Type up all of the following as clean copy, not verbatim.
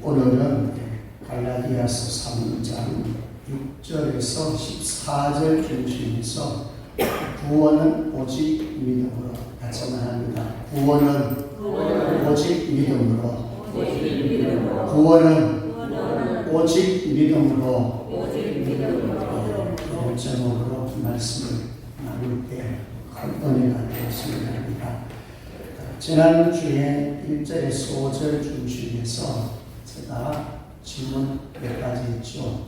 오늘은 갈라디아서 3장 6절에서 14절 중심에서 구원은 오직 믿음으로 같이 말합니다. 구원은 오직 믿음으로. 구원은 오직 믿음으로. 이런 제목으로 말씀을 나눌 때 큰 은혜가 되었으면 합니다. 지난주에 1절에서 5절 중심에서 제가 질문 몇 가지 했죠.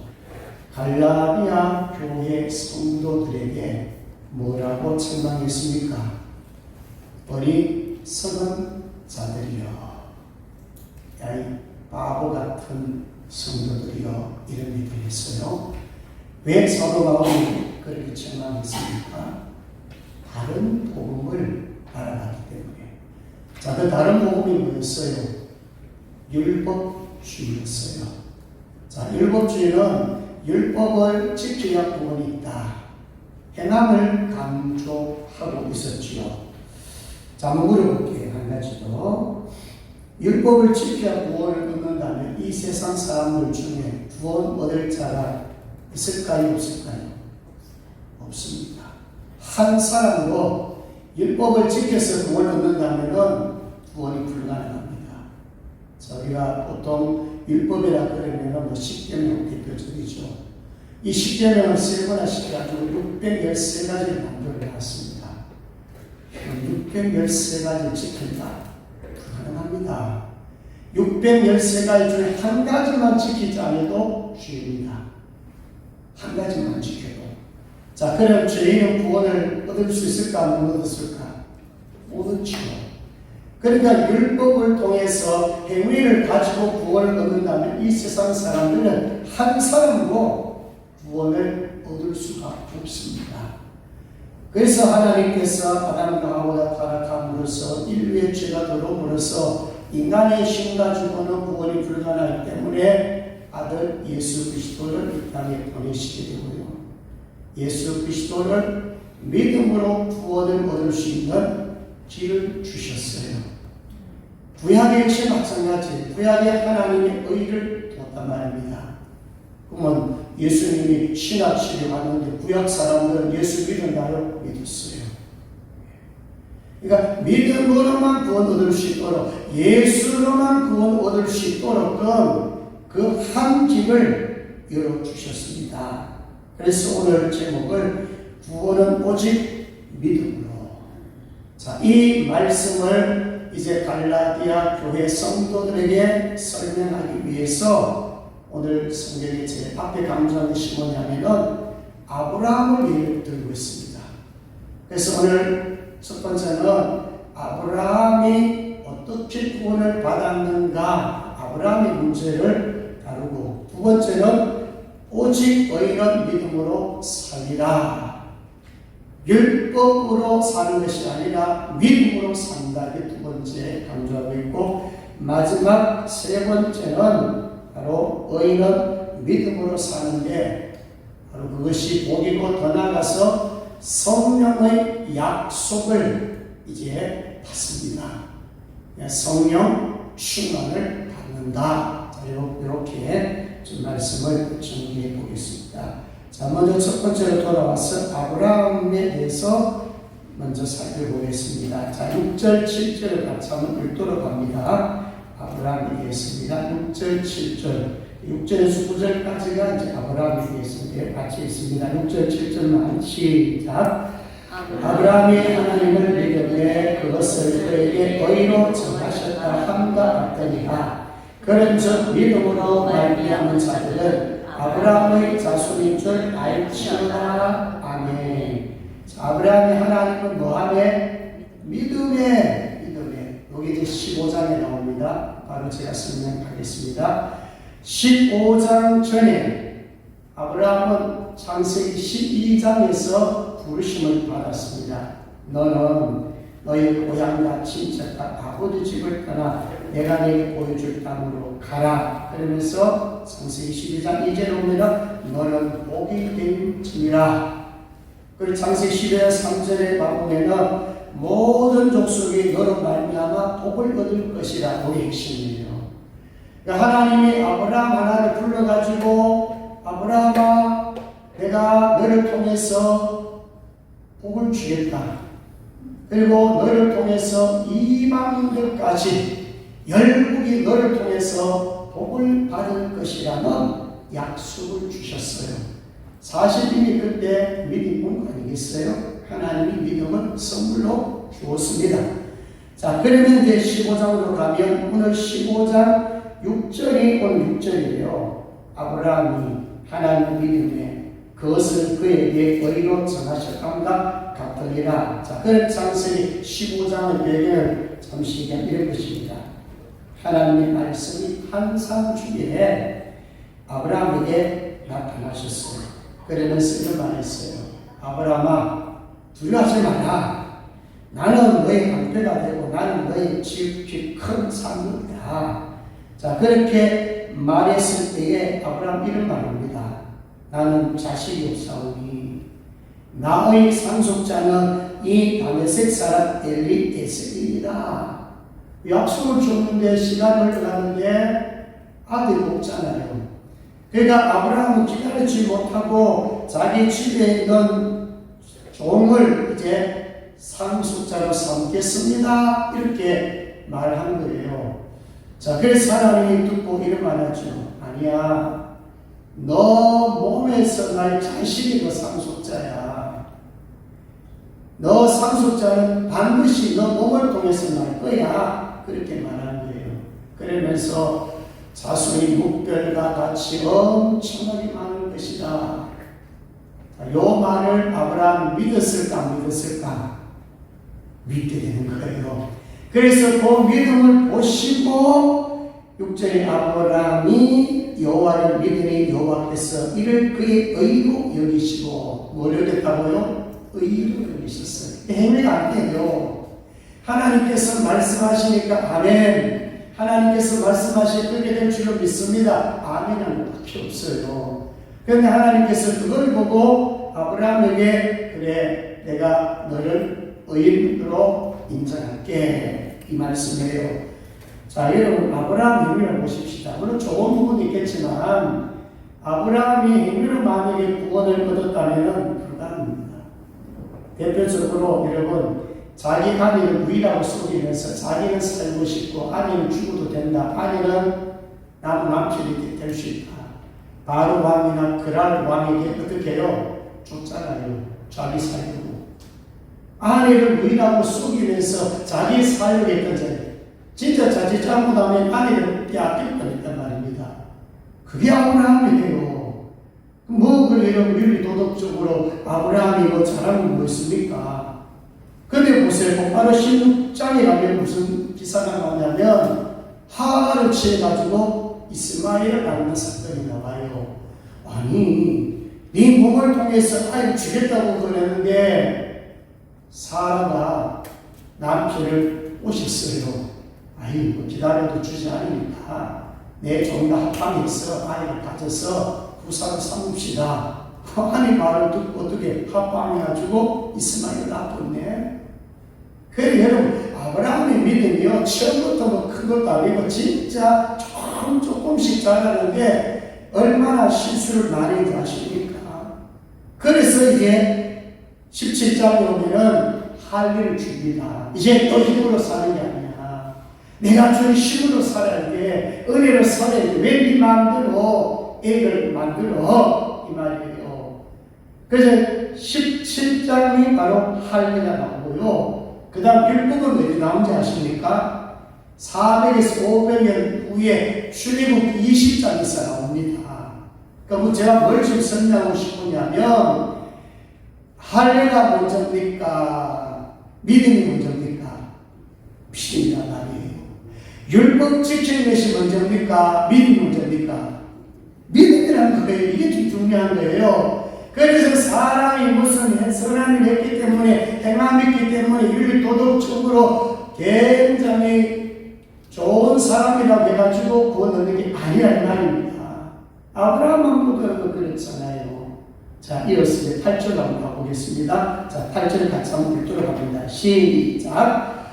갈라디아 교회 성도들에게 뭐라고 책망했습니까? 어리석은 자들이여, 야이 바보 같은 성도들이여, 이런 얘기를 했어요. 왜 사도 바울이 그렇게 책망했습니까? 다른 복음을 알아갔기 때문에. 자, 그 다른 복음이 뭐였어요? 율법주의였어요. 자, 율법주의는 율법을 지켜야 구원이 있다, 행함을 강조하고 있었지요. 자, 한번 물어볼게요. 한 가지 더. 율법을 지켜야 구원을 얻는다면 이 세상 사람들 중에 구원 얻을 자가 있을까요? 없을까요? 없습니다. 한 사람도 율법을 지켜서 구원을 얻는다면 구원이 불가능합니다. 자, 우리가 보통 율법이라 그러면 뭐 10계명 대표적이죠. 이 10계명을 세분화시켜가지고 613가지를 만들어놨습니다. 613가지를 지킨다? 불가능합니다. 613가지 중에 한 가지만 지키지 않아도 죄입니다. 한 가지만 지켜도. 자, 그럼 죄인은 구원을 얻을 수 있을까? 못 얻었을까? 못 얻죠. 그러니까 율법을 통해서 행위를 가지고 구원을 얻는다면 이 세상 사람들은 한 사람도 구원을 얻을 수가 없습니다. 그래서 하나님께서 아담과 하와가 타락함으로써 인류의 죄가 들어옴으로써 인간의 힘 가지고는 구원이 불가능하기 때문에 아들 예수 그리스도를 이 땅에 보내시게 되고요. 예수 그리스도를 믿음으로 구원을 얻을 수 있는 길을 주셨어요. 구약의 역시 마찬가지. 구약에 하나님의 의를 두었단 말입니다. 그러면 예수님이 신학시를 하는데 구약 사람들은 예수 믿는다고 믿었어요. 그러니까 믿음으로만 구원 얻을 수 있도록, 예수로만 구원 얻을 수 있도록 그 한 길을 열어주셨습니다. 그래서 오늘 제목을 구원은 오직 믿음으로. 자, 이 말씀을 이제 갈라디아 교회 성도들에게 설명하기 위해서 오늘 성경에 제 앞에 강조하는 것이 뭐냐면은 아브라함을 예를 들고 있습니다. 그래서 오늘 첫 번째는 아브라함이 어떻게 구원을 받았는가, 아브라함의 문제를 다루고, 두 번째는 오직 의인은 믿음으로 살리라. 율법으로 사는 것이 아니라 믿음으로 산다. 이 두 번째 강조하고 있고, 마지막 세 번째는 바로 의인은 믿음으로 사는데, 바로 그것이 복이고 더 나아가서 성령의 약속을 이제 받습니다. 성령 충만을 받는다. 자, 이렇게 좀 말씀을 정리해 보겠습니다. 자, 먼저 첫 번째로 돌아와서 아브라함에 대해서 먼저 살펴보겠습니다. 자, 6절, 7절을 같이 한번 읽도록 합니다. 아브라함에 대해서입니다. 6절, 7절. 6절에서 9절까지가 이제 아브라함에 대해서 같이 있습니다. 6절, 7절만 시작. 아브라함이 하나님을 믿음에 그것을 그에게 의로 정하셨다 함과 같더니라. 그런즉 믿음으로 말미암은 자들은 아브라함의 자손인 줄 알지어다. 아멘. 자, 아브라함이 하나님을 뭐하네? 믿음에. 여기 이제 15장에 나옵니다. 바로 제가 설명하겠습니다. 15장 전에 아브라함은 창세기 12장에서 부르심을 받았습니다. 너는 너희 고향과 친척과 아버지 집을 떠나 내가 내게 보여줄 땅으로 가라. 그러면서 창세기 12장 2절에 보면 너는 복이 될지니라. 그리고 창세기 12장 3절에 보면 모든 족속이 너로 말미암아 복을 얻을 것이라. 복의 핵심이에요. 하나님이 아브라함 하나를 불러가지고 아브라함아 내가 너를 통해서 복을 주겠다. 그리고 너를 통해서 이방인들까지 열국이 너를 통해서 복을 받을 것이라는 약속을 주셨어요. 사실 이미 그때 믿은 건 아니겠어요? 하나님이 믿음을 선물로 주었습니다. 자, 그러면 이제 15장으로 가면 오늘 15장 6절이 오늘 6절이에요. 아브라함이 하나님 믿음에 그것을 그에게 의로 전하셨감과 같으리라. 자, 그런 장세기 15장의 배경을 잠시 읽어보십니다. 하나님의 말씀이 한산 주에 아브라함에게 나타나셨어요. 그러면서 이런 말을 했어요. 아브라함아 두려워하지 마라. 나는 너의 방패가 되고 나는 너의 지극히 큰 산물이다. 자, 그렇게 말했을 때에 아브라함 이런 말입니다. 나는 자식이 없사오니 나의 상속자는 이 다메섹 사람 엘리에셀입니다. 약속을 줬는데 시간을 흘러가는데 아들이 없잖아요. 그러니까 아브라함은 기다리지 못하고 자기 집에 있는 종을 이제 상속자로 삼겠습니다. 이렇게 말한 거예요. 자, 그래서 하나님이 듣고 이런 말하죠. 아니야. 너 몸에서 날 자신이 너 상속자야. 너 상속자는 반드시 너 몸을 통해서 날 거야. 그렇게 말하는 거예요. 그러면서 자손이 묵별과 같이 엄청나게 많을 것이다. 요 말을 아브라함이 믿었을까? 믿게 되는 거예요. 그래서 그 믿음을 보시고 6절에 아브라함이 여호와를 믿으니 여호와께서 이를 그의 의로 여기시고 뭘 여겼다고요? 의로 여기셨어요. 행위가 아니에요. 하나님께서 말씀하시니까 아멘. 하나님께서 말씀하시 그렇게 될 줄로 믿습니다. 아멘은 밖에 없어요. 그런데 하나님께서 그걸 보고 아브라함에게 그래 내가 너를 의인으로 인정할게 이 말씀이에요. 자, 여러분 아브라함 행위를 보십시다. 물론 좋은 부분이 있겠지만 아브라함이 행위로 만약에 구원을 얻었다면 불가능합니다. 대표적으로 여러분 자기 아내를 부인하고 속이면서 자기는 살고 싶고 아내는 죽어도 된다. 아내는 나도 남편이 될 수 있다. 바로 왕이나 그랄 왕에게 어떻게 해요? 줬잖아요. 자기 살려고. 아내를 부인하고 속이면서 자기 살려고 했던 자리. 진짜 자칫 잘못하면 아내를 빼앗길 뻔했단 말입니다. 그게 아브라함이에요. 뭐 그래요? 윤리 도덕적으로 아브라함이 뭐 잘한 건 뭐였습니까? 근데 보세요. 곧바로 16장에 가면 무슨 기사가 나오냐면 하가를 취해가지고 이스마엘을 낳는 사건이 나와요. 아니 네 몸을 통해서 아이를 주겠다고 그랬는데 사라가 남편을 꼬셨어요. 아이고 기다려도 주지 않으니까 내 종과 합방해서 아이를 가져서 부사를 삼읍시다. 하나님 말을 듣고 어떻게 합방해가지고 이스마엘을 낳았네. 그래 여러분 아브라함의 믿음이요 처음부터 뭐 큰 것도 아니고 진짜 조금씩 자라는데 얼마나 실수를 많이 했는지 아십니까? 그래서 이제 17장에 보면은 할 일을 줍니다. 이제 너 힘으로 사는 게 아니야. 내가 준 힘으로 살아야 돼. 은혜로 살아야 돼. 왜 네 마음대로 애를 만들어? 이 말이에요. 그래서 17장이 바로 할 일이 나오고요. 그 다음 율법은 왜 나온지 아십니까? 400에서 500년 후에 출애굽 20장에서 나옵니다. 그러니까 제가 뭘 지금 설명하고 싶으냐면 할례가 먼저입니까? 믿음이 먼저입니까? 믿음이란 말이에요. 율법 지키는 것이 먼저입니까? 믿음이 먼저입니까? 믿음이라는 거예요. 이게 좀 중요한 거예요. 그래서 사람이 무슨 선한 일을 했기 때문에 행함이 있기 때문에 윤리 도덕적으로 굉장히 좋은 사람이라고 해가지고 구원 얻는 게 아니란 말입니다. 아브라함도 그랬잖아요. 자, 이어서 이제 8절 한번 가보겠습니다. 자, 8절 같이 한번 읽도록 합니다. 시작.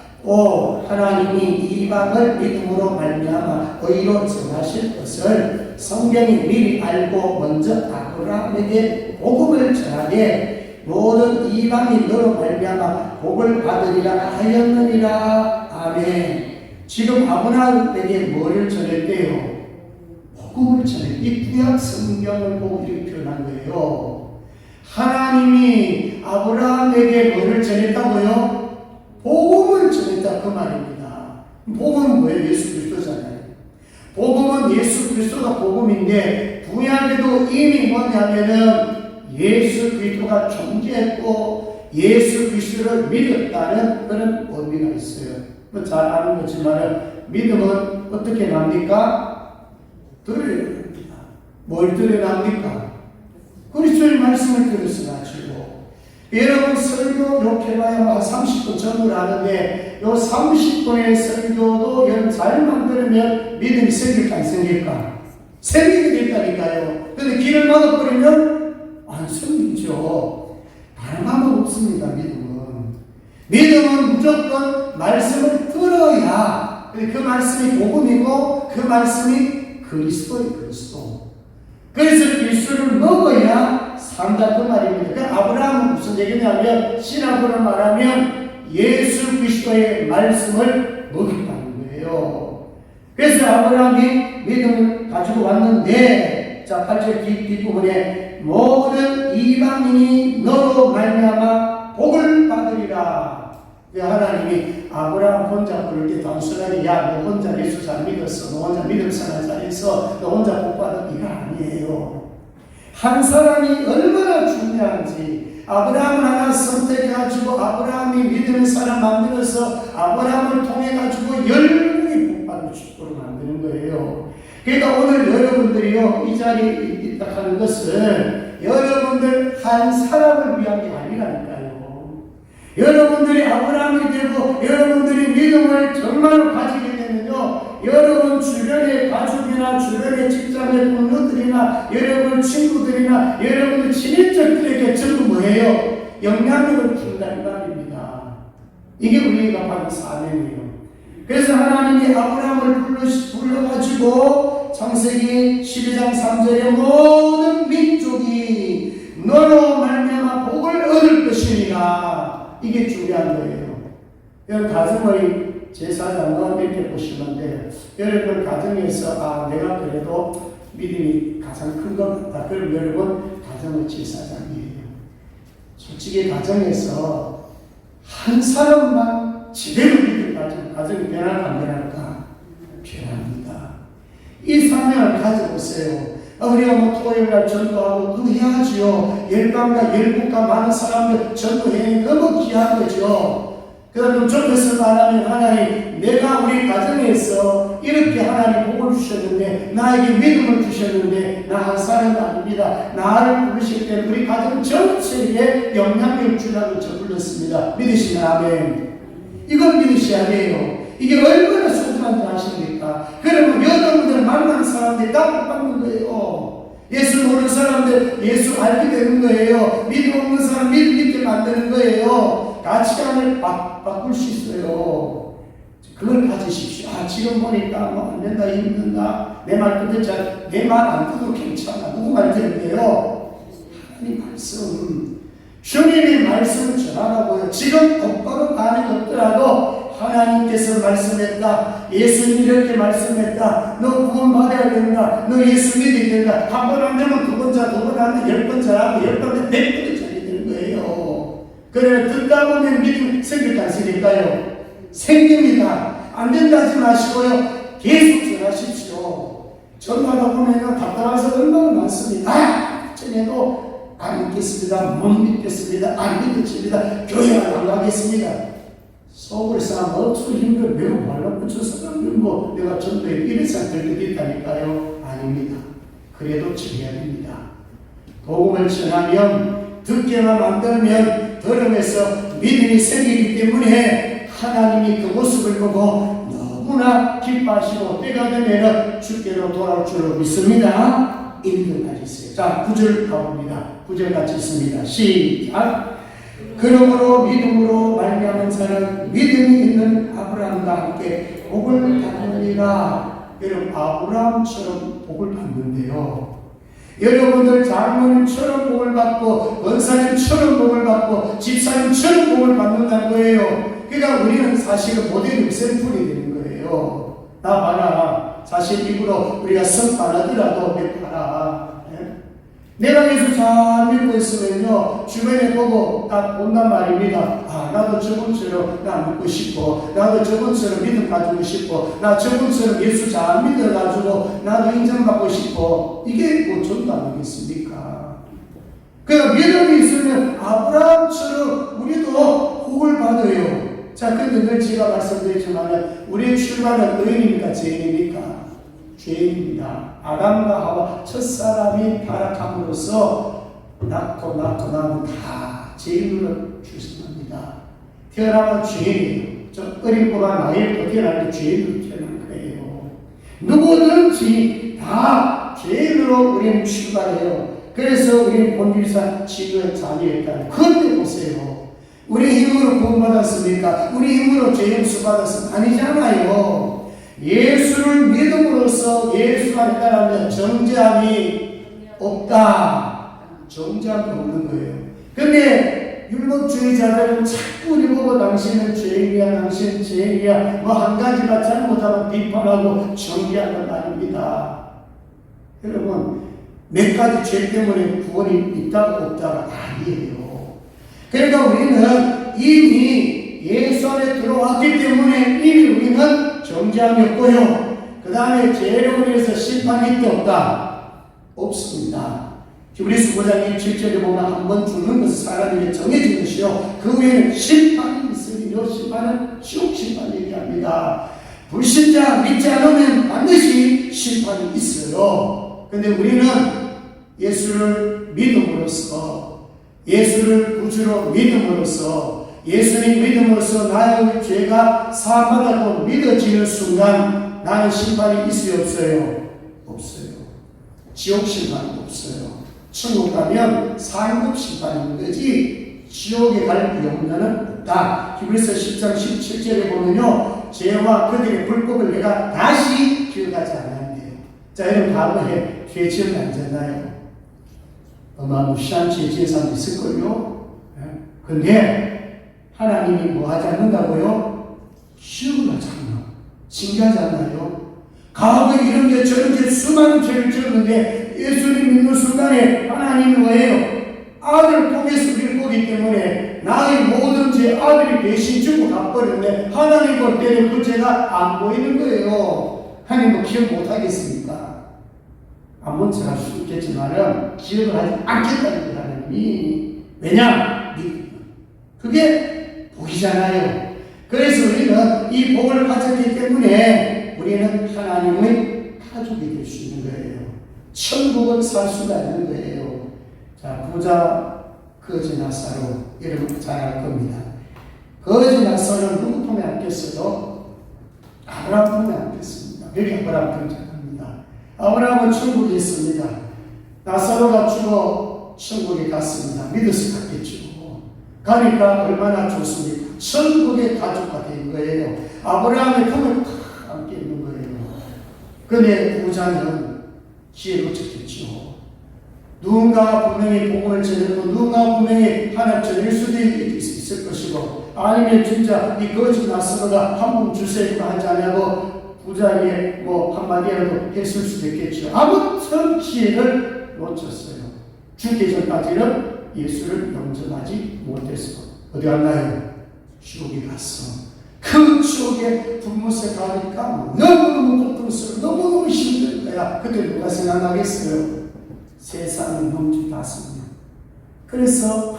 하나님이 이방을 믿음으로 말미암아 의로 정하실 것을 성경이 미리 알고 먼저 아브라함에게 복음을 전하게 모든 이방이 너로 말미암아 복을 받으리라 하였느니라. 아멘. 지금 아브라함에게 뭐를 전했대요? 복음을 전했대요. 이 구약 성경을 보고 이렇게 표현한 거예요. 하나님이 아브라함에게 뭐를 전했다고요? 복음을 전했다 그 말입니다. 복음은 뭐예요? 예수 그리스도잖아요. 복음은 예수 그리스도가 복음인데 구약에도 이미 뭐냐면은 예수 그리스도가 존재했고 예수 그리스도를 믿었다는 그런 의미가 있어요. 잘 아는 거지만 믿음은 어떻게 납니까? 들어납니다. 뭘 들어납니까? 그리스도의 말씀을 들어서 가지고 여러분 설교 이렇게 해봐야 한 30분 전후로 하는데 요 30분의 설교도 여러분 잘 만들면 믿음이 생길까 안 생길까? 생기게 됐다니까요. 근데 길을 막아버리면 안 생기죠. 다른 방법 없습니다. 믿음은 무조건 말씀을 들어야 그 말씀이 복음이고 그 말씀이 그리스도의 그리스도. 그래서 그리스도를 먹어야 산다 그 말입니다. 그 아브라함은 무슨 얘기냐면 신학으로 말하면 예수 그리스도의 말씀을 먹였다는 거예요. 그래서 아브라함이 믿음을 가지고 왔는데 자 8절 뒷부분에 모든 이방인이 너로 말미암아 복을 받으리라. 하나님이 아브라함 혼자 부를 때 단순하게 야 너 혼자 예수 잘 믿었어, 너 혼자 믿음 생활 잘했어, 너 혼자 복 받은 이거 아니에요. 한 사람이 얼마나 중요한지 아브라함을 하나 선택해가지고 아브라함이 믿음의 사람 만들어서 아브라함을 통해가지고 열명이 복 받을 축복을 만드는 거예요. 그러니까 오늘 여러분들이요 이 자리에 있다 하는 것은 여러분들 한 사람을 위한 게 아니라니까요. 여러분들이 아브라함이 되고 여러분들이 믿음을 정말로 가지게 되면요 여러분 주변의 가족이나 주변의 직장의 동료들이나 여러분 친구들이나 여러분의 친인척들에게 전부 뭐예요? 영향력을 준다는 말입니다. 이게 우리가 받은 사명이에요. 그래서 하나님이 아브라함을 불러가지고 창세기 12장 3절에 모든 민족이 너로 말미암아 복을 얻을 것이니라. 이게 중요한 거예요. 여러분 가정의 제사장은 이렇게 보시면 돼요. 여러분 가정에서 내가 그래도 믿음이 가장 큰 것 같다. 그럼 여러분 가정의 제사장이에요. 솔직히 가정에서 한 사람만 제대로 믿음을 가지고 가정이 변할까 안 변할까? 변합니다. 이 사명을 가져보세요. 우리가 뭐 토요일날 전도하고 그거 해야지요. 열방과 열국과 많은 사람들 전도해 너무 귀한 거죠. 그러면 좁혀서 말하면 하나님 내가 우리 가정에서 이렇게 하나님 복을 주셨는데 나에게 믿음을 주셨는데 나 한 사람도 아닙니다. 나를 부르실 때 우리 가정 전체에 영향력을 주라고 저 불렀습니다. 믿으시면 아멘. 이걸 믿으셔야 돼요. 이게 얼마나 소중한지 아십니까? 그러면 여러분들 만난 사람들이 다 복받는 거예요. 예수 모르는 사람들 예수 알게 되는 거예요. 믿음 없는 사람 믿음 있게 만드는 거예요. 가치관을 바꿀 수 있어요. 그걸 가지십시오. 지금 보니까 뭐 안 된다, 힘든다. 내 말 듣는지 내 말 안 듣어도 괜찮아. 누구 말 듣는데요? 하나님 말씀. 주님의 말씀을 전하라고요. 지금 똑바로 반응이 없더라도 하나님께서 말씀했다. 예수님이 이렇게 말씀했다. 너 구원받아야 된다. 너 예수 믿어야 된다. 한 번 안 되면 두 번 자, 두 번 안 되면 10번 자라고 10번, 100번을 자야 되는 거예요. 그래 듣다 보면 믿음 생길까 안 생길까요? 생깁니다. 안 된다 하지 마시고요. 계속 전하십시오. 전하다 보면 답답해서 얼마나 많습니다. 전에도 안 믿겠습니다. 못 믿겠습니다. 안 믿겠습니다. 교회 안 가겠습니다. 속을 싸움 어떻게 힘들어 내가 말로 붙여서 뭐 내가 전도에 이래서 될 때도 있다니까요. 아닙니다. 그래도 전해야 됩니다. 복음을 전하면 듣게만 만들면 들으면서 믿음이 생기기 때문에 하나님이 그 모습을 보고 너무나 기뻐하시고 때가 되면 주께로 돌아올 줄로 믿습니다. 1분 가지세요. 자 9절 가봅니다. 9절 같이 있습니다. 시작. 그러므로 믿음으로 말미암은 자는 믿음이 있는 아브라함과 함께 복을 받느니라. 여러분, 아브라함처럼 복을 받는데요. 여러분들 장로님처럼 복을 받고 권사님처럼 복을 받고 집사님처럼 복을 받는다는 거예요. 그러니까 우리는 사실은 모델 샘플이 되는 거예요. 나 봐라. 사실 입으로 우리가 성과 안 하더라도 봐라. 내가 예수 잘 믿고 있으면요, 주변에 보고 딱 본단 말입니다. 아, 나도 저분처럼 나 믿고 싶고, 나도 저분처럼 믿음 가지고 싶고, 나 저분처럼 예수 잘 믿어가지고 나도 인정받고 싶고. 이게 뭐 전도 아니겠습니까? 그러니까 믿음이 있으면 아브라함처럼 우리도 복을 받아요. 자, 근데 늘 제가 말씀드리지만 우리의 출발은 의인입니까? 죄인입니까? 죄인입니다. 아담과 하와 첫사람이 타락함으로써 낳고 나면 다 죄인으로 출생합니다. 태어나면 죄인이에요. 저 어린 꼬마 나이에 태어날 때 죄인으로 태어난 거예요. 누구든지 다 죄인으로 우리는 출발해요. 그래서 우리는 본질상 지구의 자녀였다. 그런데 보세요. 우리 힘으로 구원받았습니까? 우리 힘으로 죄 용서 받았습니까? 아니잖아요. 예수를 믿음으로써 예수 안에 따르면 정죄함이 없다. 정죄함이 없는 거예요. 근데 율법주의자들은 자꾸 우리 보고 당신은 죄인이야, 당신은 죄인이야, 뭐 한 가지만 잘못하면 비판하고 정죄한단 말입니다. 여러분, 몇 가지 죄 때문에 구원이 있다가 없다가 아니에요. 그러니까 우리는 이미 예수 안에 들어왔기 때문에 이미 우리는 정죄함이 없고요. 그 다음에 죄로 인해서 심판이 있다 없다? 없습니다. 히브리서 5장 27절에 보면 한 번 죽는 것은 사람에게 정해진 것이요, 그 후에는 심판이 있으리요. 심판은 지옥 심판 얘기합니다. 불신자 믿지 않으면 반드시 심판이 있어요. 근데 우리는 예수를 믿음으로써, 예수를 구주로 믿음으로써, 예수님 믿음으로써 나의 죄가 사함받았고 믿어지는 순간 나는 심판이 있어요, 없어요? 없어요. 지옥 심판이 없어요. 천국 가면 상급 심판이 있는 거지 지옥에 갈 영혼은 없다. 히브리서 10장 17절에 보면요, 죄와 그들의 불법을 내가 다시 기억하지 않았네요. 자, 여러분 과거에 죄 지은 안 졌나요? 어마무시한 죄 지은 사람 있을걸요? 근데 하나님이 뭐 하지 않는다고요? 지옥을 하지 않나? 신기하지 않나요? 과거에 이런 죄 저런 죄 수많은 죄를 지었는데 예수님 믿는 순간에 하나님이 뭐예요? 아들 통해서 우리를 보기 때문에 나의 모든 죄 아들이 대신 주고 갚버렸네. 하나님 볼 때는 그 죄가 안 보이는 거예요. 하나님 뭐 기억 못 하겠습니까? 안 본 척 할 수 있겠지만은 기억을 하지 않겠다는 거예요, 하나님이. 왜냐? 그게 복이잖아요. 그래서 우리는 이 복을 가졌기 때문에 우리는 하나님의 가족이 될 수 있는 거예요. 천국은 살 수가 있는 거예요. 자, 부자 거지 나사로, 여러분 잘 알 겁니다. 거지 나사로는 누구 품에 안겼어요? 아브라함 품에 안겼습니다. 여기 아브라함 등장합니다. 아브라함은 천국에 있습니다. 나사로가 죽어 천국에 갔습니다. 믿어서 갔겠죠. 가니까 얼마나 좋습니까? 천국의 가족가 된 거예요. 아브라함의 품에 탁 안겨 있는 거예요. 그런데 부자는 기회를 놓쳤겠죠. 누군가 분명히 복음을 전했고 누군가 분명히 하나님 전일 수도 있을 것이고, 아니면 진짜 이 거짓 나사로가 한 분 주세요 하지 않냐고 부자에게 뭐 한마디라도 했을 수도 있겠죠. 아무튼 기회를 놓쳤어요. 죽기 전까지는 예수를 영접하지 못했어. 어디 갔나요? 지옥에 갔어. 그 지옥에 불못에 가니까 너무너무 고통스러워, 너무너무 힘든 거야. 그때 누가 생각나겠어요? 세상은 넘치다습니다. 그래서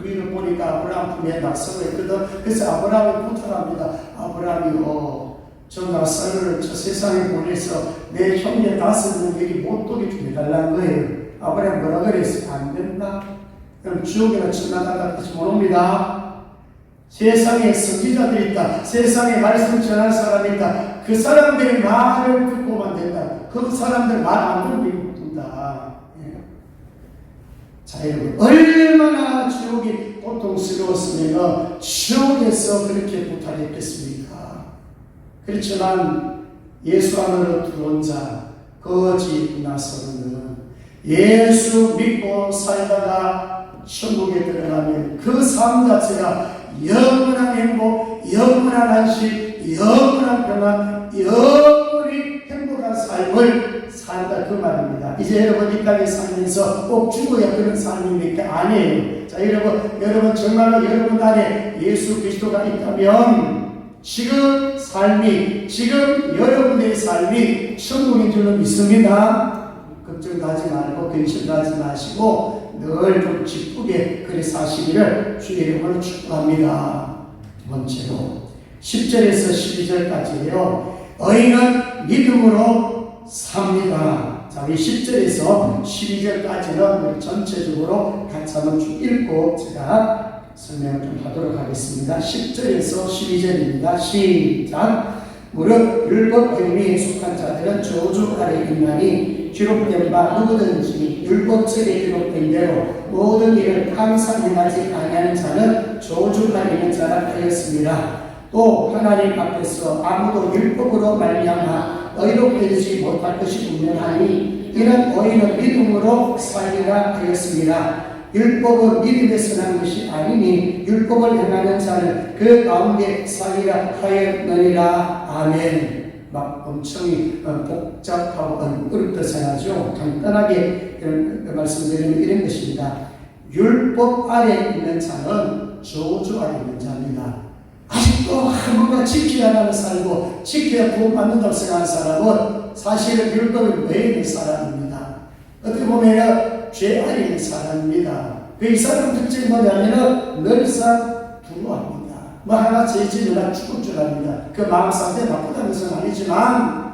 위를 보니까 아브라함 품에 나사로가 있거든. 그래서 아브라함을 부탁합니다. 아브라함이요, 저 나사로를 저 세상에 보내서 내 형제 5명 여기 못 오게 좀 해달라는 거예요. 아브라함 뭐라 그랬어요? 안 된다. 그럼 지옥이나 천나가다 같이 못 옵니다. 세상에 선지자들이 있다. 세상에 말씀 전할 사람이 있다. 그 사람들의 말을 듣고만 된다. 그 사람들 말 안 듣는다. 자, 여러분, 얼마나 지옥이 고통스러웠으면 지옥에서 그렇게 고탈했겠습니까? 그렇지만 예수 안으로 들어온 자, 거지 나서는 예수 믿고 살다가 천국에 들어가면 그 삶 자체가 영원한 행복, 영원한 안식, 영원한 평안, 영원히 행복한 삶을 산다 그 말입니다. 이제 여러분 이 땅에 살면서 꼭 죽어야 그런 삶입니까? 아니에요. 자, 여러분 정말로 여러분 안에 예수 그리스도가 있다면 지금 여러분의 삶이 천국인 줄로 믿습니다. 걱정도 하지 말고 근심도 하지 마시고 늘 좀 기쁘게 그리 사시기를 주의 이름으로 축복합니다. 두 번째로 10절에서 12절까지예요. 의인은 믿음으로 삽니다. 자, 우리 10절에서 12절까지는 전체적으로 같이 한번 쭉 읽고 제가 설명을 좀 하도록 하겠습니다. 10절에서 12절입니다. 시작. 무릇 율법 의무에 속한 자들은 저주 아래 있나니 기록된 바 누구든지 율법책에 기록된 대로 모든 일을 항상 행하지 아니하는 자는 저주 아래 있는 자라 하였습니다. 또 하나님 앞에서 아무도 율법으로 말미암아 의롭게 되지 못할 것이 분명하니 이는 의인은 믿음으로 살리라 하였습니다. 율법은 믿음에서 난 것이 아니니 율법을 행하는 자는 그 가운데 살리라 하였느니라. 아멘. 막 엄청 복잡하고 어렵다 생각하죠. 간단하게 말씀드리면 이런 것입니다. 율법 아래 있는 자는 저주 아래 있는 자입니다. 아직도 뭔가 지켜야 하는 살고 지켜야 구원받는다고 생각하는 사람은 사실은 율법을 외우는 사람입니다. 어떻게 보면 죄 아래 있는 사람입니다. 이 사람 특징이 뭐냐면 늘상 두려워합니다. 뭐 하나 죄지으면 죽을 줄 압니다. 그 마음 상태 나쁘다는 것은 아니지만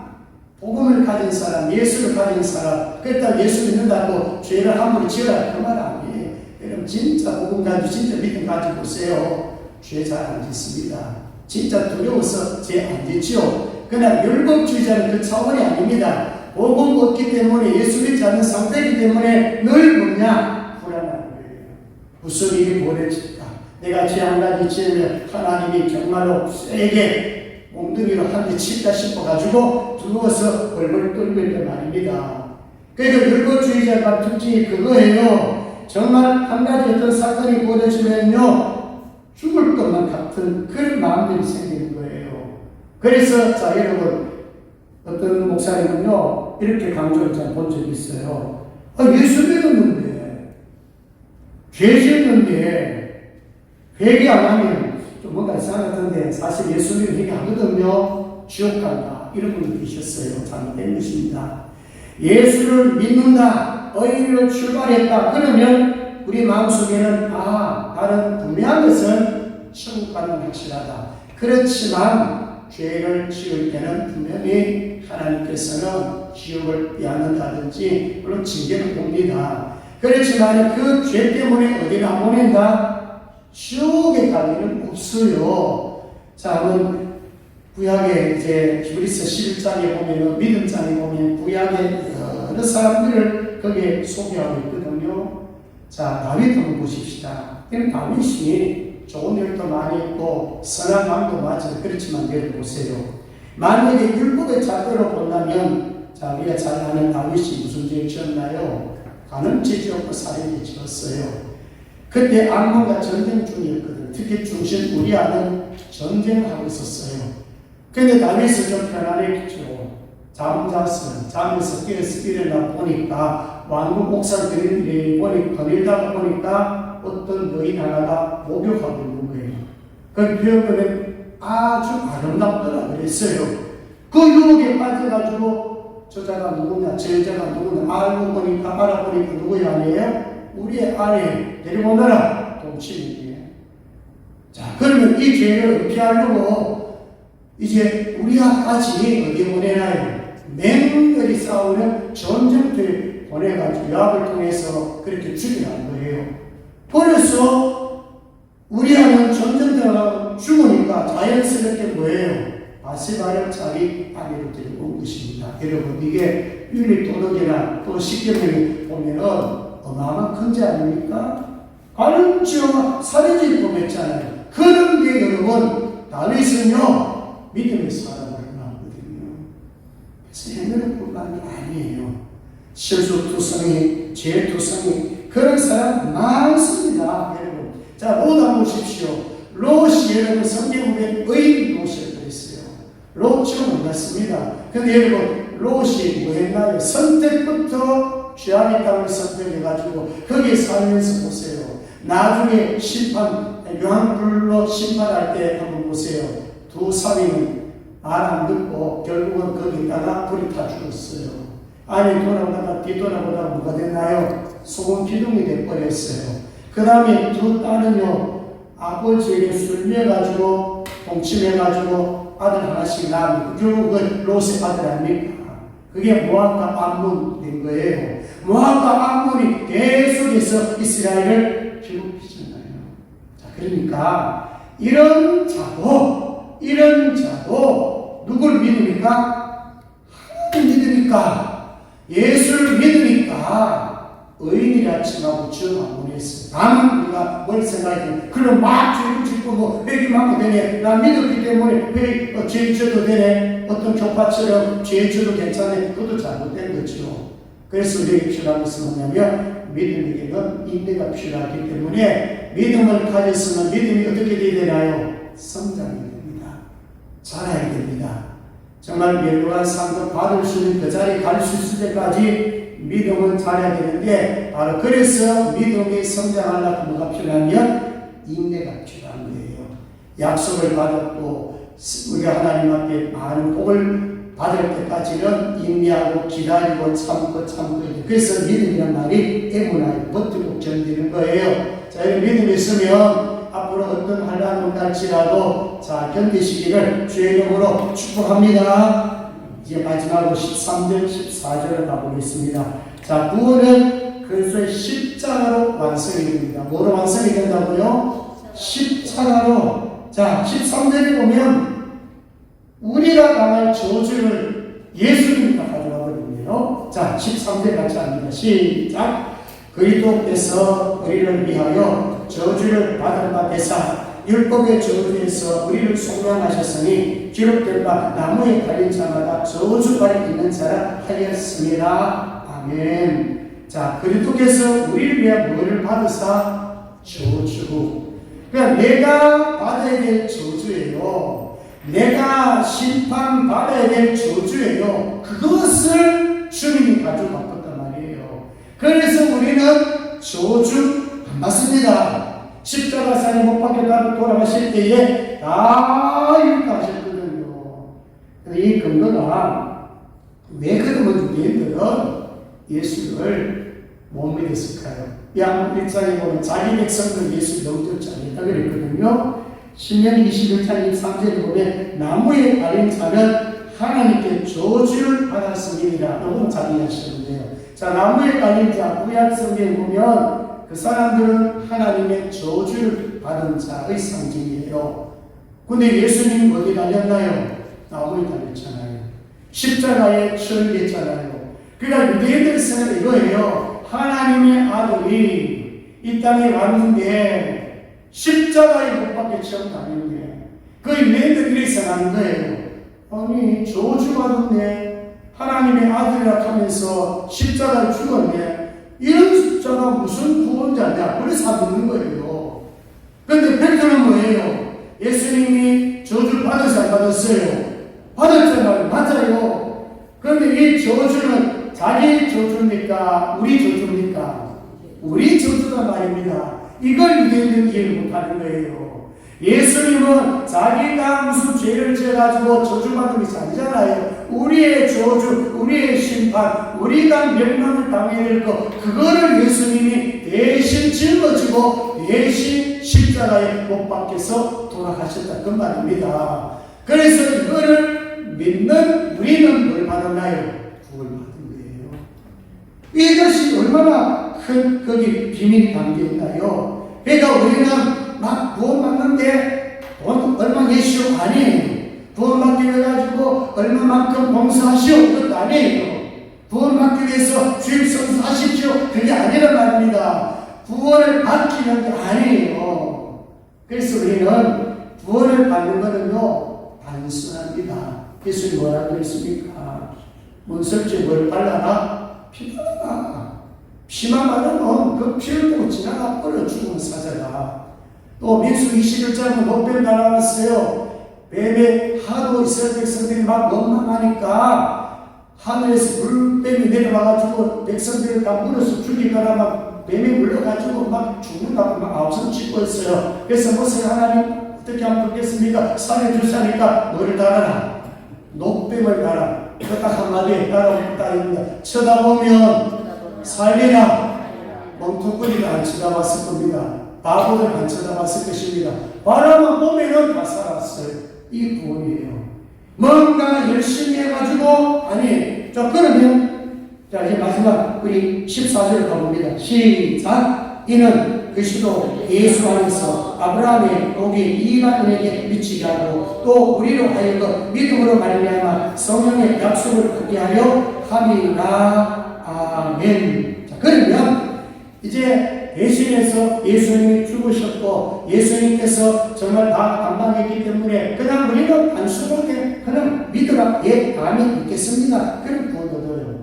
복음을 가진 사람, 예수를 가진 사람, 그렇다고 예수 믿는다고 죄를 함부로 지어라 그 말 아니에요. 여러분 진짜 복음 가지고 진짜 믿음 가지고 보세요. 죄 잘 안 짓습니다. 진짜 두려워서 죄 안 짓죠. 그냥 율법주의자는 그 차원이 아닙니다. 복음 없기 때문에 예수 믿지 않는 상태이기 때문에 늘 뭐냐? 불안한 거예요. 무슨 일이 벌어질까? 내가 죄 한 가지 지으면 하나님이 정말로 세게 몽둥이로 한 대 칠까 싶어가지고 두려워서 벌벌 떨고 있단 말입니다. 그러니까 율법주의자가 특징이 그거예요. 정말 한 가지 어떤 사건이 벌어지면요 죽을 것만 같은 그런 마음들이 생기는 거예요. 그래서 자 여러분 어떤 목사님은요 이렇게 강조를 본 적이 있어요. 예수 믿었는데 죄 지었는데 회개 안 하면 좀 뭔가 이상하던데 사실 예수 믿으면 회개 하거든요. 지옥 간다 이런 분이 계셨어요. 잘못된 것입니다. 예수를 믿는다 의인으로 출발했다 그러면 우리 마음속에는 나는 분명한 것은 천국 가는 확실하다. 그렇지만 죄를 지을 때는 분명히 하나님께서는 지옥을 피하는다든지 물론 징계를 봅니다. 그렇지만 그 죄 때문에 어디를 안 보낸다? 지옥에 갈 일은 없어요. 자, 한번 구약의 이제 히브리서 11장에 보면은 믿음장에 보면 구약의 여러 사람들을 거기에 소개하고 있거든요. 자, 다윗 한번 보십시다. 다윗이 좋은 일도 많이 했고 선한 마음도 맞아요. 그렇지만 예를 보세요. 만약에 율법의 잣대로 본다면 자, 우리가 잘 아는 다윗이 무슨 죄를 지었나요? 가늠죄 지었고 살인죄 지었어요. 그때 암몬과 전쟁 중이었거든요. 특히 중심 우리아는 전쟁을 하고 있었어요. 근데 다윗은 좀 편안했죠. 잠에서 깨어서 일어나 보니까 왕국 옥상들이 거닐다가 보니까 어떤 여인 하나가 목욕하고 있는 거예요. 그 표현은 아주 아름답더라 그랬어요. 그 유혹에 빠져가지고 저자가 누구냐, 제자가 누구냐 알아보니까 누구야 아니에요? 우리의 아내 데려오너라 동치이에요. 자, 그러면 이 죄를 피하려고 이제 우리아까지 어디에 보내나요? 맹렬히 싸우는 전쟁터에 보내가지고 요압을 통해서 그렇게 죽이라는 거예요. 그래서 우리아는 전쟁터가 죽으니까 자연스럽게 뭐예요? 바세바를 자기 아내로 데리고 온 것입니다. 여러분 이게 율리도덕이나 또 십계명에 보면은 어마어마한 큰 죄 아닙니까? 가는 지어가 사내지 뻔했잖아요. 그런 게 여러분 다윗은요 믿음의 사람으로 나왔거든요. 그래서 행위는 뿐만이 아니에요. 실수투성이, 죄투성이 그런 사람 많습니다. 여러분 자 롯 보십시오. 롯이 여러분 성경에 의인 롯이라고 그랬어요. 롯처럼 몰랐습니다. 근데 여러분 롯이 뭐 했나요? 선택부터 죄악의 땅을 선택해가지고 거기에 살면서 보세요. 나중에 심판, 유황불로 심판할 때 한번 보세요. 두 사위는 말 안 듣고 결국은 거기다가 불이 타 죽었어요. 아니 돌아보다가 뒤돌아보다가 뭐가 됐나요? 소금 기둥이 돼버렸어요. 그 다음에 두 딸은요 아버지에게 술려가지고 동침해가지고 아들 하나씩 낳은 결국은 롯의 아들 아닙니까? 그게 모압과 암몬 된 거예요. 모압과 암몬이 계속해서 이스라엘을 괴롭히잖아요. 자, 그러니까 이런 자도 누굴 믿으니까? 하나님 믿으니까, 예수를 믿으니까 의인이라 칭하고 지금 안 보냈어요. 다만 우리가 뭘 생각해? 그럼 막 죄를 짓고 뭐 회개하면 되네. 나 믿었기 때문에 죄 지어도 되네. 어떤 교파처럼 죄 지어도 괜찮네. 그것도 잘못된 거죠. 그래서 우리에게 필요한 것은 뭐냐면 믿음에게는 인내가 필요하기 때문에 믿음을 가졌으면 믿음이 어떻게 되어야 되나요? 성장이 됩니다. 자라야 됩니다. 정말 멸류관 상급 받을 수 있는 그 자리에 갈 수 있을 때까지 믿음은 자라야 되는데 바로 그래서 믿음이 성장하려고 뭐가 필요하면 인내가 필요한 거예요. 약속을 받았고 우리가 하나님 앞에 많은 복을 받을 때까지는 인내하고 기다리고 참고 그래서 믿음이란 말이 애문하게 버티고 견디는 거예요. 자, 이 믿음이 있으면 앞으로 어떤 환난이 온달지라도 자 견디시기를 주의 이름으로 축복합니다. 이제 마지막으로 13절 14절을 가보겠습니다. 자, 구원은 그리스도의 십자가로 완성이 됩니다. 뭐로 완성이 된다고요? 십자가로. 자, 13절에 보면 우리가 당할 저주를 예수님이 가져가거든요. 자, 13절 같이 합니다. 시작. 그리스도께서 우리를 위하여 저주를 받은 바 되사 율법의 저주에서 우리를 속량하셨으니 기록된 바 나무에 달린 자마다 저주가 있는 자라 하였습니다. 아멘. 자, 그리스도께서 우리를 위하여 뭐를 받으사? 저주. 그러니까 내가 받아야 될 저주예요. 내가 심판받아야 될 저주예요. 그것을 주님이 가져갔단 말이에요. 그래서 우리는 저주 안 받습니다. 십자가상에 못 박혀가지고 돌아가실 때에 다 이렇게 하셨거든요. 이 근거가 왜 그러면 우리들은 예수를 못 믿었을까요? 양 1장에 보면 자기 백성들 예수 넘겼지 않다 그랬거든요. 신명기 21장 23절에 보면 나무에 달린 자는 하나님께 저주를 받았음이니라. 이건 자기 하시는데요. 자, 나무에 달린 자 구약 성경에 보면 그 사람들은 하나님의 저주를 받은 자의 상징이에요. 근데 예수님 어디 달렸나요? 나무에 달렸잖아요. 십자가에 처형됐잖아요. 그러니까 유대인들 생각은 이거예요. 하나님의 아들이 이 땅에 왔는데 십자가에 못 박혀 처형당했는데 그 유대인들이 생각하는 거예요. 아니 저주받았네. 하나님의 아들이라 하면서 십자가에 죽었네. 이런 숫자가 무슨 구원자냐? 그래서 믿는 거예요. 그런데 팩트는 뭐예요? 예수님이 저주를 받으세요? 안 받았어요? 받았잖아요. 맞아요. 그런데 이 저주는 자기 저주입니까? 우리 저주입니까? 우리 저주가 말입니다. 이걸 유대인들은 이해를 못하는 거예요. 예수님은 자기가 무슨 죄를 지어가지고 저주받은 것이 아니잖아요. 우리의 저주, 우리의 심판, 우리가 멸망을 당해야 될 것, 그거를 예수님이 대신 짊어지고 대신 십자가에 못 박혀서 돌아가셨다. 그 말입니다. 그래서 이거를 믿는 우리는 뭘 받았나요? 구원을 받은 거예요. 이것이 얼마나 큰 거기 비밀이 담겨 있나요? 그러니까 우리는 막 구원 받는데 돈 얼마 내시오 아니에요. 구원 받기 위해 가지고 얼마만큼 봉사하시오 이것도 아니에요. 구원 받기 위해서 주일 성수하십시오 그게 아니란 말입니다. 구원을 받기는 게 아니에요. 그래서 우리는 구원을 받는 것은요, 단순합니다. 예수님 뭐라 그랬습니까? 문설주에 뭘 발라라? 피 발라라. 피만 바르면 그 피를 보고 지나가 버려 죽은 사자가. 또 민수 21장은 목변 나왔어요. 뱀에 하도 이스라엘 백성들이 막 원망하니까 하늘에서 물뱀이 내려와가지고 백성들을 다 물어서 죽이거나 막 뱀이 물려가지고 막 죽는다고 막 아우성 짓고 있어요. 그래서 모세가 하나님 어떻게 하면 좋겠습니까? 살려주사니까 너를 달아라. 녹뱀을 달아. 그 딱 한마디에 따라옵니다. 쳐다보면 살리라. 멍텅구리가 안 쳐다봤을 겁니다. 바보들 안 쳐다봤을 것입니다. 바라만 보면은 다 살았어요. 이 구원이에요. 뭔가 열심히 해가지고, 아니, 자, 그러면, 자, 이제 마지막, 우리 14절 가봅니다. 시작. 이는 그리스도 예수 안에서 아브라함의 복이 이방인에게 미치게 하고, 또 우리로 하여금 믿음으로 말미암아 성령의 약속을 받게 하려 함이라. 아멘. 자, 그러면, 이제, 대신해서 예수님이 죽으셨고 예수님께서 정말 다 감당했기 때문에 그냥 우리는 단순하게 그냥 믿으라. 예, 아멘 믿겠습니다. 그런 구원을 얻어요.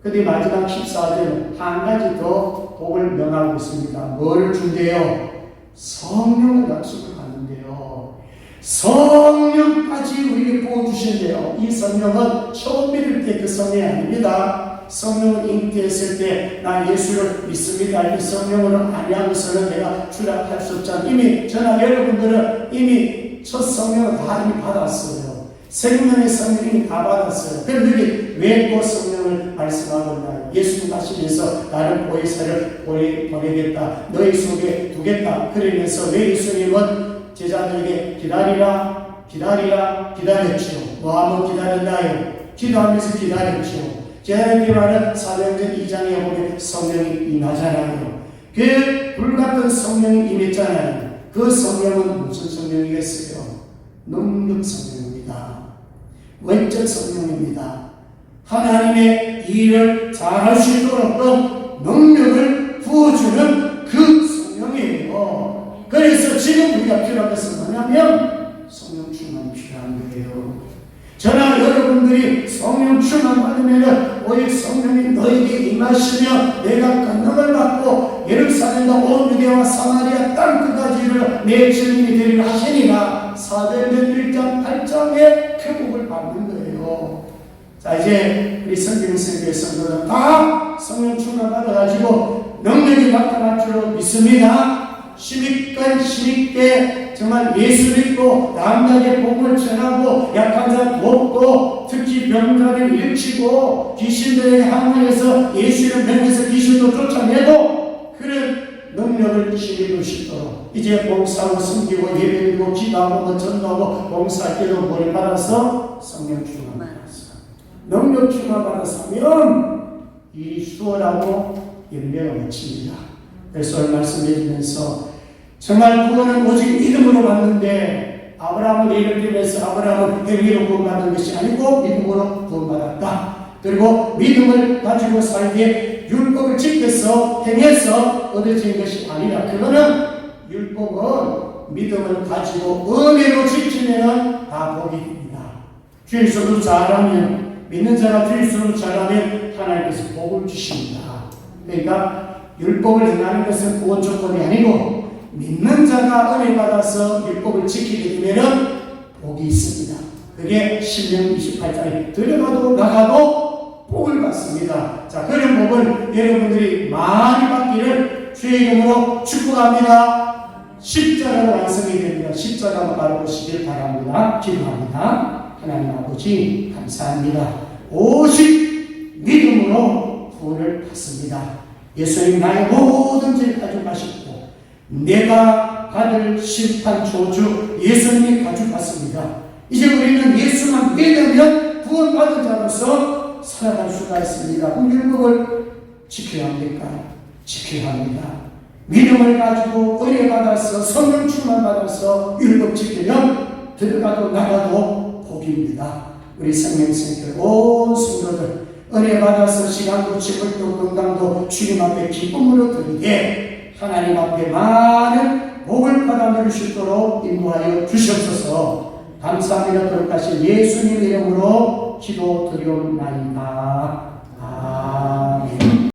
근데 마지막 14절은 한 가지 더 복을 명하고 있습니다. 뭘 준대요? 성령을 약속을 하는데요. 성령까지 우리에게 부어주신대요. 이 성령은 처음 믿을 때 그 성령이 아닙니다. 성령을 잉태했을 때 나 예수를 믿습니다. 이 성령으로 아니하고서는 내가 출락할 수 없잖아. 이미 저나 여러분들은 이미 첫 성령을 다 이미 받았어요. 생명의 성령이 다 받았어요. 그럼 여기 왜 또 성령을 말씀하고 있나요? 예수님 하시면서 나를 보혜사를 보내겠다. 너희 속에 두겠다. 그러면서 왜 예수님은 제자들에게 기다리라 기다렸죠. 뭐하면 기다렸나요? 기도하면서 기다렸죠. 제자들에게는 사도행전 2장에 보면 성령이 임하잖아요. 그 불같은 성령이 임했잖아요. 그 성령은 무슨 성령이겠어요? 능력 성령입니다. 외적 성령입니다. 하나님의 일을 잘할 수 있도록 그 능력을 부어주는 그 성령이에요. 그래서 지금 우리가 필요한 것은 뭐냐면 성령 충만이 필요한 거예요. 저나 여러분들이 성령 충만 받으면 오직 성령이 너에게 임하시며 내가 권능을 받고 예루살렘과 온 유대와 사마리아 땅 끝까지를 내 증인이 되리라 하시니라. 사도행전 1장 8장에 표복을 받는 거예요. 자, 이제 우리 성경생교회 성도는 다 성령 충만 받아가지고 능력이 나타날 줄 믿습니다. 힘있게 정말 예수 믿고 남에게 복음을 전하고 약한 자 돕고 특히 병자를 일치고 귀신들에게 항의해서 예수를 명해서 귀신도 쫓아내고 그런 능력을 지니고 싶도록 이제 봉사하고 섬기고 예배드리고 기도하고 전도하고 봉사할 때도 뭘 받아서 성령 충만 받았어. 능력 충만 받았으면 일이 수월하고 열매가 맺힙니다. 그래서 말씀해 주면서 정말 구원은 오직 믿음으로 받는데 아브라함을 예를 들면서 아브라함은 행위로 구원받은 것이 아니고 믿음으로 구원받았다. 그리고 믿음을 가지고 살기에 율법을 지켜서 행해서 얻어진 것이 아니라 그거는 율법은 믿음을 가지고 의미로 지키면 다 복이 됩니다. 주일서도 잘하면 믿는 자가 주일서도 잘하면 하나님께서 복을 주십니다. 그러니까 율법을 행하는 것은 구원 조건이 아니고 믿는 자가 은혜 받아서 율법을 지키게 되면 복이 있습니다. 그게 신명 28장에 들어가도 나가도 복을 받습니다. 자, 그런 복을 여러분들이 많이 받기를 주의 이름으로 축복합니다. 십자가로 완성이 됩니다. 십자가로 바라보시길 바랍니다. 기도합니다. 하나님 아버지 감사합니다. 오직 믿음으로 구원을 받습니다. 예수님 나의 모든 죄를 가져가시고 내가 받을 심판 저주 예수님이 가져갔습니다. 이제 우리는 예수만 믿으면 구원받은 자로서 살아갈 수가 있습니다. 그럼 율법을 지켜야 합니까? 지켜야 합니다. 믿음을 가지고 은혜 받아서 성령 충만 받아서 율법 지키면 들어가도 나가도 복입니다. 우리 생명생교 온 성도들 은혜 받아서 시간도 지불도 건강도 주님 앞에 기쁨으로 드리게 하나님 앞에 많은 복을 받아 누릴 수 있도록 인도하여 주시옵소서. 감사합니다. 거룩하신 예수님 이름으로 기도드리옵나이다.